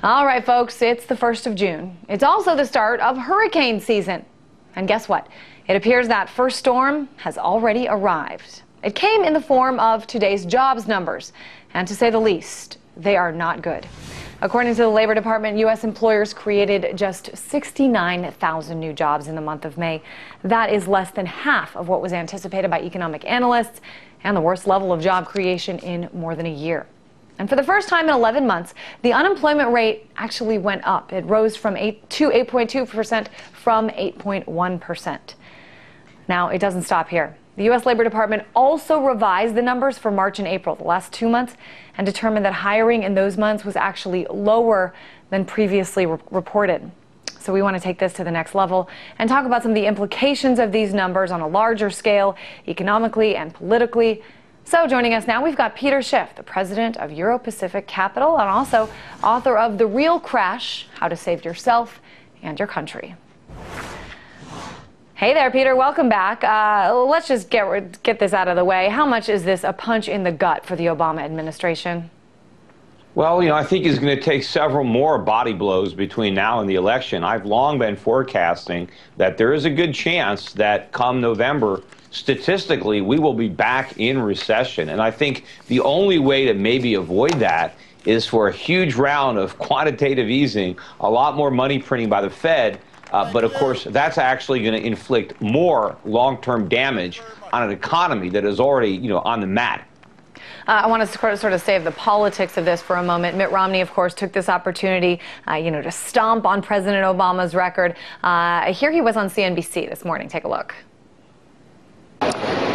All right, folks, it's the 1st of June. It's also the start of hurricane season. And guess what? It appears that first storm has already arrived. It came in the form of today's jobs numbers. And to say the least, they are not good. According to the Labor Department, U.S. employers created just 69,000 new jobs in the month of May. That is less than half of what was anticipated by economic analysts and the worst level of job creation in more than a year. And for the first time in 11 months, the unemployment rate actually went up. It rose from 8.2% from 8.1%. Now, it doesn't stop here. The U.S. Labor Department also revised the numbers for March and April, the last 2 months, and determined that hiring in those months was actually lower than previously reported. So we want to take this to the next level and talk about some of the implications of these numbers on a larger scale, economically and politically. So joining us now, we've got Peter Schiff, the president of Euro-Pacific Capital and also author of The Real Crash, How to Save Yourself and Your Country. Hey there, Peter. Welcome back. Let's just get this out of the way. How much is this a punch in the gut for the Obama administration? Well, I think it's going to take several more body blows between now and the election. I've long been forecasting that there is a good chance that come November, statistically, we will be back in recession. And I think the only way to maybe avoid that is for a huge round of quantitative easing, a lot more money printing by the Fed. But of course, that's actually going to inflict more long-term damage on an economy that is already, on the mat. I want to sort of save the politics of this for a moment. Mitt Romney, of course, took this opportunity, to stomp on President Obama's record. Here he was on CNBC this morning. Take a look.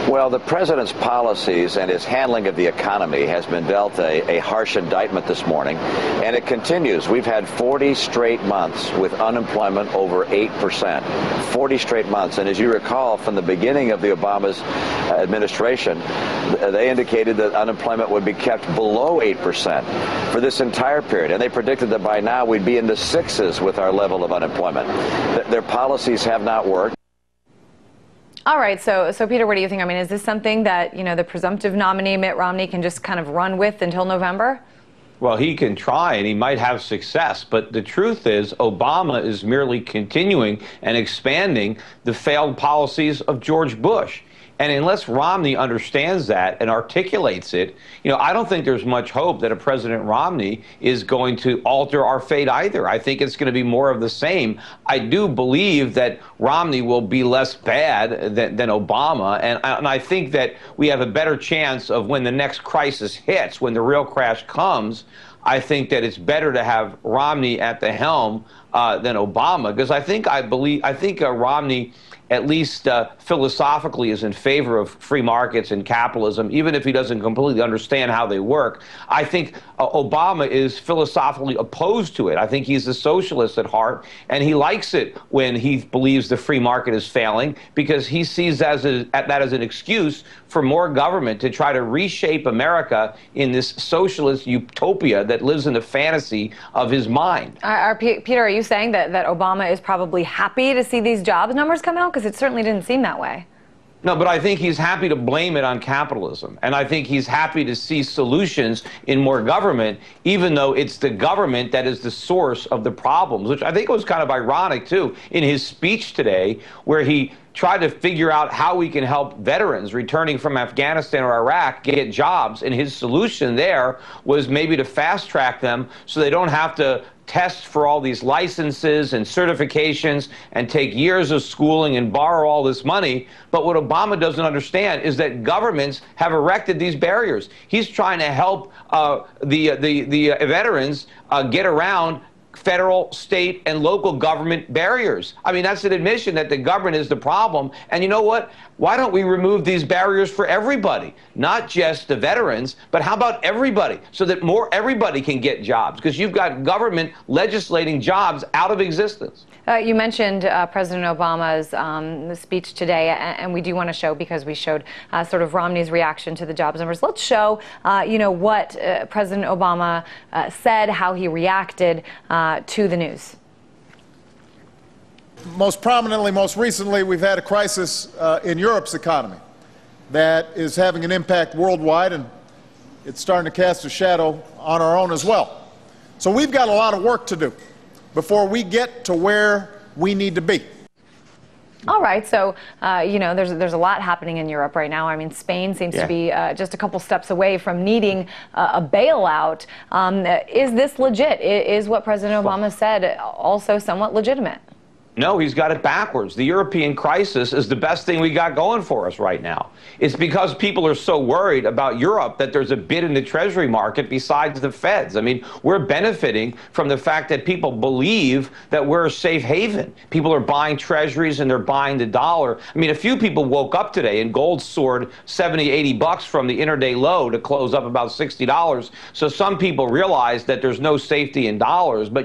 Well, the president's policies and his handling of the economy has been dealt a harsh indictment this morning, and it continues. We've had 40 straight months with unemployment over 8%. 40 straight months. And as you recall, from the beginning of the Obama's administration, they indicated that unemployment would be kept below 8% for this entire period. And they predicted that by now we'd be in the sixes with our level of unemployment. Their policies have not worked. All right. So Peter, what do you think? I mean, is this something that, the presumptive nominee, Mitt Romney, can just kind of run with until November? Well, he can try and he might have success. But the truth is Obama is merely continuing and expanding the failed policies of George Bush. And unless Romney understands that and articulates it, I don't think there's much hope that a President Romney is going to alter our fate either. I think it's going to be more of the same. I do believe that Romney will be less bad than Obama. And I think that we have a better chance of when the next crisis hits, when the real crash comes, I think that it's better to have Romney at the helm than Obama, because I think Romney, at least philosophically, is in favor of free markets and capitalism, even if he doesn't completely understand how they work. I think Obama is philosophically opposed to it. I think he's a socialist at heart, and he likes it when he believes the free market is failing, because he sees that as an excuse for more government to try to reshape America in this socialist utopia that lives in the fantasy of his mind. Peter, are you saying that Obama is probably happy to see these jobs numbers come out? Because it certainly didn't seem that way. No, but I think he's happy to blame it on capitalism. And I think he's happy to see solutions in more government, even though it's the government that is the source of the problems, which I think was kind of ironic, too, in his speech today, where he tried to figure out how we can help veterans returning from Afghanistan or Iraq get jobs. And his solution there was maybe to fast track them so they don't have to test for all these licenses and certifications and take years of schooling and borrow all this money. But what Obama doesn't understand is that governments have erected these barriers. He's trying to help the veterans get around federal, state, and local government barriers. I mean, that's an admission that the government is the problem. And you know what? Why don't we remove these barriers for everybody? Not just the veterans, but how about everybody? So that everybody can get jobs, because you've got government legislating jobs out of existence. You mentioned President Obama's speech today, and we do want to show, because we showed sort of Romney's reaction to the jobs numbers. Let's show, what President Obama said, how he reacted to the news. Most prominently, most recently, we've had a crisis in Europe's economy that is having an impact worldwide, and it's starting to cast a shadow on our own as well. So we've got a lot of work to do before we get to where we need to be. All right, so, there's a lot happening in Europe right now. I mean, Spain seems to be just a couple steps away from needing a bailout. Is this legit? Is what President Obama said also somewhat legitimate? No, he's got it backwards. The European crisis is the best thing we got going for us right now. It's because people are so worried about Europe that there's a bid in the Treasury market besides the Feds. I mean, we're benefiting from the fact that people believe that we're a safe haven. People are buying Treasuries and they're buying the dollar. I mean, a few people woke up today and gold soared 70, 80 bucks from the intraday low to close up about $60. So some people realize that there's no safety in dollars. But,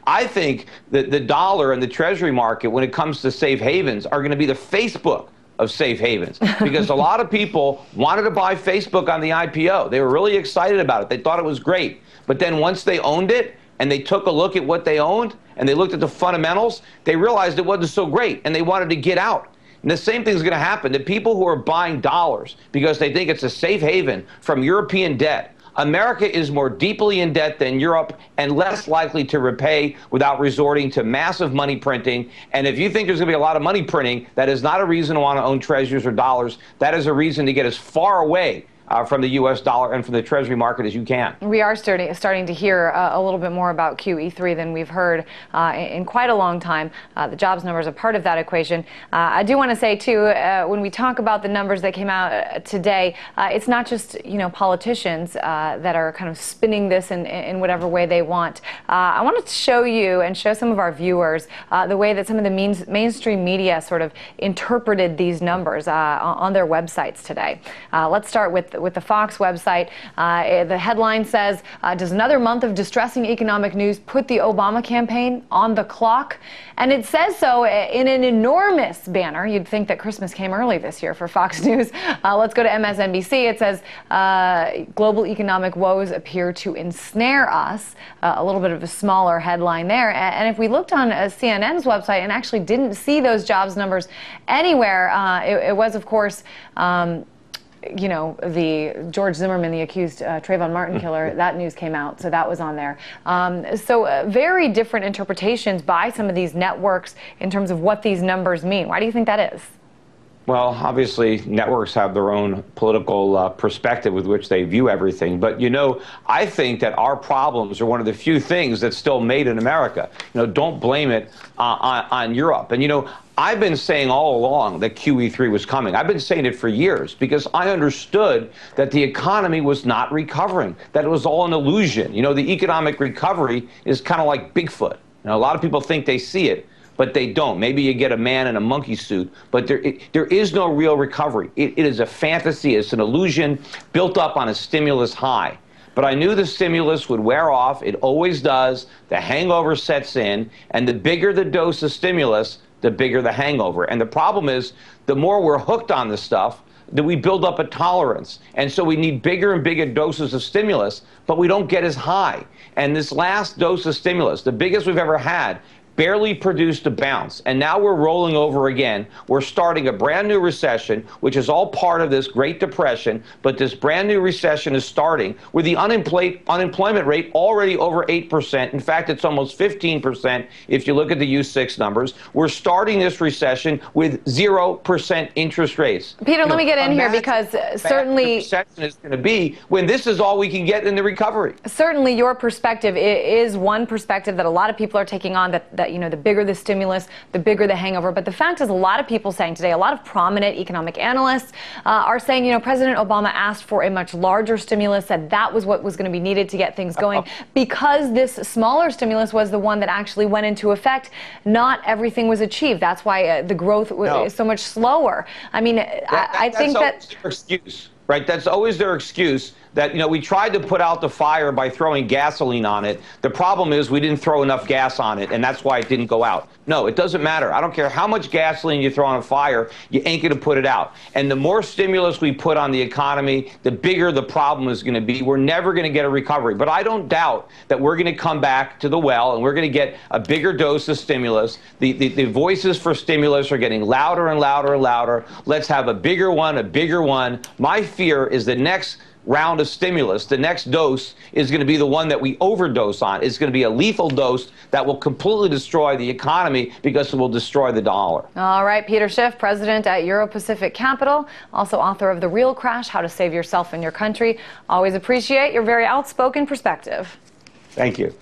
I think that the dollar and the Treasury market, when it comes to safe havens, are going to be the Facebook of safe havens, because a lot of people wanted to buy Facebook on the IPO. They were really excited about it. They thought it was great. But then once they owned it and they took a look at what they owned and they looked at the fundamentals, they realized it wasn't so great and they wanted to get out. And the same thing is going to happen to people who are buying dollars because they think it's a safe haven from European debt. America is more deeply in debt than Europe and less likely to repay without resorting to massive money printing. And if you think there's going to be a lot of money printing, that is not a reason to want to own treasuries or dollars. That is a reason to get as far away from the U.S. dollar and from the Treasury market as you can. We are starting to hear a little bit more about QE3 than we've heard in quite a long time. The jobs numbers are part of that equation. I do want to say, too, when we talk about the numbers that came out today, it's not just, politicians that are kind of spinning this in whatever way they want. I wanted to show you and show some of our viewers the way that some of the mainstream media sort of interpreted these numbers on their websites today. Let's start with the Fox website. The headline says, does another month of distressing economic news put the Obama campaign on the clock? And it says so in an enormous banner. You'd think that Christmas came early this year for Fox News. Let's go to MSNBC. It says, global economic woes appear to ensnare us. A little bit of a smaller headline there. And if we looked on CNN's website and actually didn't see those jobs numbers anywhere, it was, of course, the George Zimmerman, the accused Trayvon Martin killer, that news came out, so that was on there. So very different interpretations by some of these networks in terms of what these numbers mean. Why do you think that is? Well, obviously, networks have their own political perspective with which they view everything. But, I think that our problems are one of the few things that's still made in America. Don't blame it on Europe. And, I've been saying all along that QE3 was coming. I've been saying it for years because I understood that the economy was not recovering, that it was all an illusion. The economic recovery is kind of like Bigfoot. A lot of people think they see it, but they don't. Maybe you get a man in a monkey suit, but there is no real recovery. It is a fantasy. It's an illusion built up on a stimulus high. But I knew the stimulus would wear off. It always does. The hangover sets in, and the bigger the dose of stimulus, the bigger the hangover. And the problem is, the more we're hooked on this stuff, that we build up a tolerance. And so we need bigger and bigger doses of stimulus, but we don't get as high. And this last dose of stimulus, the biggest we've ever had, barely produced a bounce. And now we're rolling over again. We're starting a brand new recession, which is all part of this Great Depression. But this brand new recession is starting with the unemployment rate already over 8%. In fact, it's almost 15% if you look at the U6 numbers. We're starting this recession with 0% interest rates. Peter, let me get in here because certainly the recession is going to be when this is all we can get in the recovery. Certainly your perspective is one perspective that a lot of people are taking on, that the bigger the stimulus, the bigger the hangover. But the fact is, a lot of people saying today, a lot of prominent economic analysts are saying, President Obama asked for a much larger stimulus, said that was what was going to be needed to get things going. Because this smaller stimulus was the one that actually went into effect, not everything was achieved. That's why the growth is so much slower. I mean, I think that's their excuse, right? That's always their excuse. That, we tried to put out the fire by throwing gasoline on it. The problem is we didn't throw enough gas on it, and that's why it didn't go out. No, it doesn't matter. I don't care how much gasoline you throw on a fire, you ain't going to put it out. And the more stimulus we put on the economy, the bigger the problem is going to be. We're never going to get a recovery. But I don't doubt that we're going to come back to the well, and we're going to get a bigger dose of stimulus. The voices for stimulus are getting louder and louder and louder. Let's have a bigger one, a bigger one. My fear is the next round of stimulus, the next dose is going to be the one that we overdose on. It's going to be a lethal dose that will completely destroy the economy because it will destroy the dollar. All right, Peter Schiff, president at Euro-Pacific Capital, also author of The Real Crash, How to Save Yourself and Your Country. Always appreciate your very outspoken perspective. Thank you.